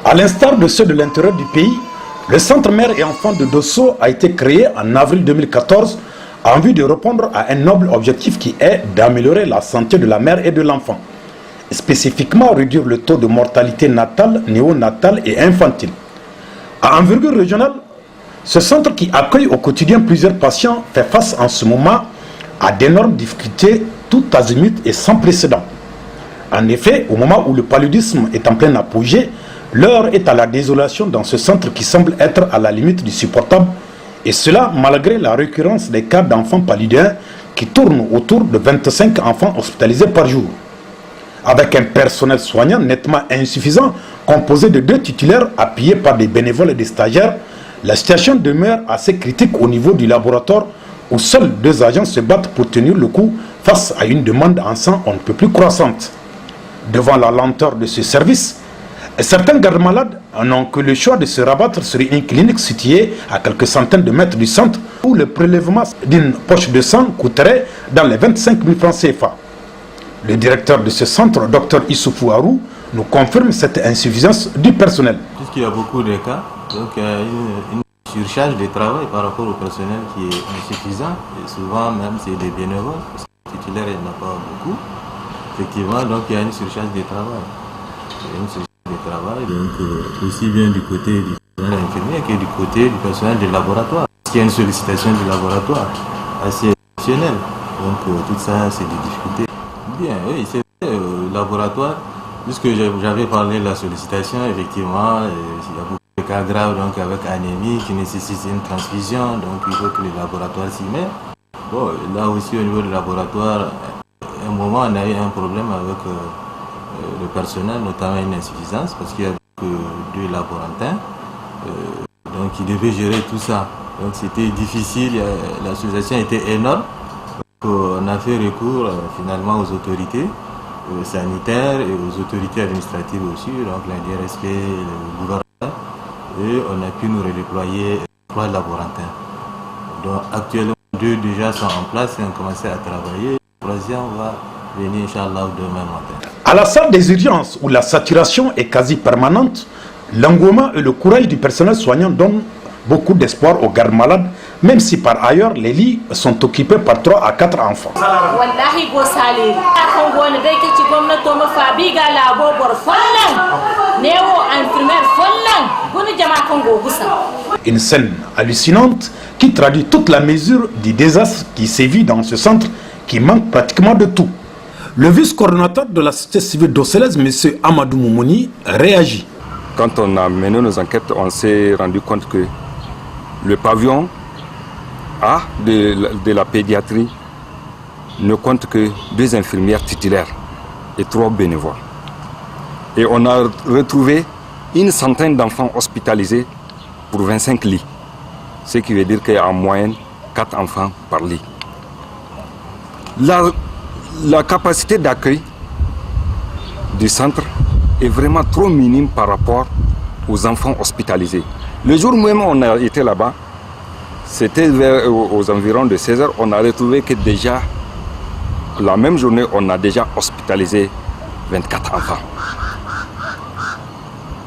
À l'instar de ceux de l'intérieur du pays, le Centre Mère et Enfants de Dosso a été créé en avril 2014 en vue de répondre à un noble objectif qui est d'améliorer la santé de la mère et de l'enfant, spécifiquement réduire le taux de mortalité natale, néonatale et infantile. À envergure régionale, ce centre qui accueille au quotidien plusieurs patients fait face en ce moment à d'énormes difficultés tout azimut et sans précédent. En effet, au moment où le paludisme est en plein apogée, l'heure est à la désolation dans ce centre qui semble être à la limite du supportable, et cela malgré la récurrence des cas d'enfants paludéens qui tournent autour de 25 enfants hospitalisés par jour. Avec un personnel soignant nettement insuffisant, composé de 2 titulaires appuyés par des bénévoles et des stagiaires, la situation demeure assez critique au niveau du laboratoire où seuls 2 agents se battent pour tenir le coup face à une demande en sang on ne peut plus croissante. Devant la lenteur de ce service, certains gardes-malades n'ont que le choix de se rabattre sur une clinique située à quelques centaines de mètres du centre où le prélèvement d'une poche de sang coûterait dans les 25 000 francs CFA. Le directeur de ce centre, Dr Issoufou Harou, nous confirme cette insuffisance du personnel. Puisqu'il y a beaucoup de cas, donc il y a une surcharge de travail par rapport au personnel qui est insuffisant. Et souvent même c'est des bénévoles, parce que les titulaires il n'y en a pas beaucoup. Effectivement, donc il y a une surcharge de travail. Donc aussi bien du côté du personnel infirmier que du côté du personnel du laboratoire. Parce qu'il y a une sollicitation du laboratoire assez exceptionnelle. Donc tout ça c'est des difficultés. Bien, oui, c'est vrai, le laboratoire, puisque j'avais parlé de la sollicitation, effectivement, il y a beaucoup de cas graves donc avec anémie qui nécessitent une transfusion, donc il faut que les laboratoires s'y mettent. Bon, là aussi au niveau du laboratoire, à un moment on a eu un problème avec le personnel, notamment une insuffisance, parce qu'il y a que 2 laborantins, donc ils devaient gérer tout ça. Donc c'était difficile, la sollicitation était énorme. On a fait recours finalement aux autorités sanitaires et aux autorités administratives aussi, donc la DRSP, le gouvernement, et on a pu nous redéployer 3 laborantins. Donc actuellement 2 déjà sont en place et ont commencé à travailler. Le 3e va venir Inch'Allah demain matin. À la salle des urgences où la saturation est quasi permanente, l'engouement et le courage du personnel soignant donnent beaucoup d'espoir aux gardes malades, même si par ailleurs les lits sont occupés par 3 à 4 enfants. Une scène hallucinante qui traduit toute la mesure du désastre qui sévit dans ce centre qui manque pratiquement de tout. Le vice-coordinateur de la société civile d'Osselaise, M. Amadou Moumouni, réagit. Quand on a mené nos enquêtes, on s'est rendu compte que le pavillon A de la pédiatrie ne compte que 2 infirmières titulaires et 3 bénévoles. Et on a retrouvé une centaine d'enfants hospitalisés pour 25 lits. Ce qui veut dire qu'il y a en moyenne 4 enfants par lit. La capacité d'accueil du centre est vraiment trop minime par rapport aux enfants hospitalisés. Le jour même où on a été là-bas, c'était aux environs de 16 h, on a retrouvé que déjà, la même journée, on a déjà hospitalisé 24 enfants.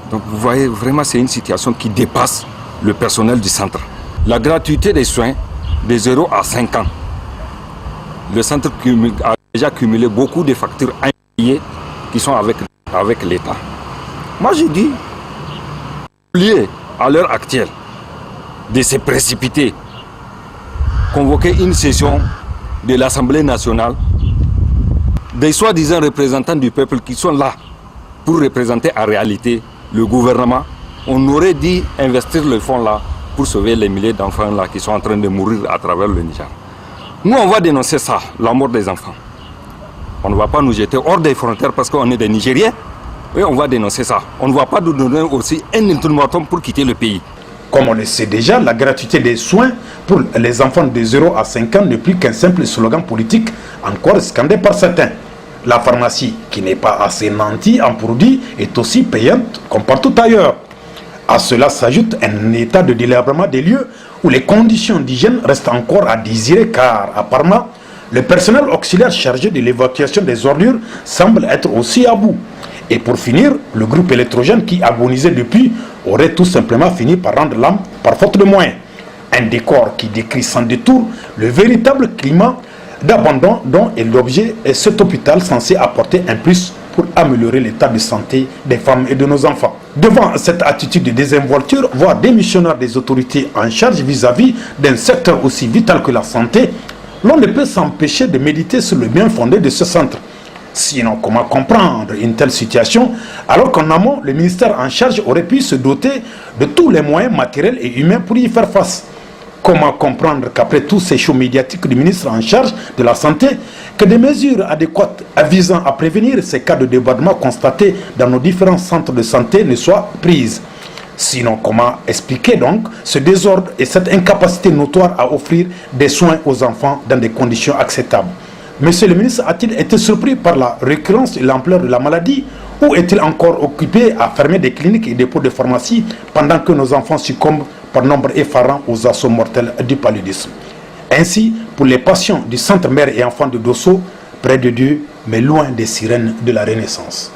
Donc vous voyez, vraiment c'est une situation qui dépasse le personnel du centre. La gratuité des soins de 0 à 5 ans. Le centre a déjà cumulé beaucoup de factures impayées qui sont avec l'État. Moi j'ai dit, oubliez à l'heure actuelle de se précipiter, convoquer une session de l'Assemblée nationale, des soi-disant représentants du peuple qui sont là pour représenter en réalité le gouvernement. On aurait dit investir le fonds là pour sauver les milliers d'enfants là qui sont en train de mourir à travers le Niger. Nous on va dénoncer ça, la mort des enfants. On ne va pas nous jeter hors des frontières parce qu'on est des Nigériens. Oui, on va dénoncer ça. On ne va pas nous donner aussi un ultimatum pour quitter le pays. Comme on le sait déjà, la gratuité des soins pour les enfants de 0 à 5 ans n'est plus qu'un simple slogan politique encore scandé par certains. La pharmacie, qui n'est pas assez nantie en produits, est aussi payante comme partout ailleurs. À cela s'ajoute un état de délabrement des lieux où les conditions d'hygiène restent encore à désirer car apparemment le personnel auxiliaire chargé de l'évacuation des ordures semble être aussi à bout. Et pour finir, le groupe électrogène qui agonisait depuis aurait tout simplement fini par rendre l'âme par faute de moyens. Un décor qui décrit sans détour le véritable climat d'abandon dont est l'objet et cet hôpital censé apporter un plus pour améliorer l'état de santé des femmes et de nos enfants. Devant cette attitude de désinvolture, voire démissionnaire des autorités en charge vis-à-vis d'un secteur aussi vital que la santé, l'on ne peut s'empêcher de méditer sur le bien fondé de ce centre. Sinon, comment comprendre une telle situation alors qu'en amont, le ministère en charge aurait pu se doter de tous les moyens matériels et humains pour y faire face? Comment comprendre qu'après tous ces shows médiatiques du ministre en charge de la santé, que des mesures adéquates visant à prévenir ces cas de débordement constatés dans nos différents centres de santé ne soient prises? Sinon, comment expliquer donc ce désordre et cette incapacité notoire à offrir des soins aux enfants dans des conditions acceptables? Monsieur le ministre a-t-il été surpris par la récurrence et l'ampleur de la maladie ou est-il encore occupé à fermer des cliniques et des dépôts de pharmacie pendant que nos enfants succombent par nombre effarant aux assauts mortels du paludisme? Ainsi, pour les patients du centre mère et enfants de Dosso, près de Dieu, mais loin des sirènes de la Renaissance.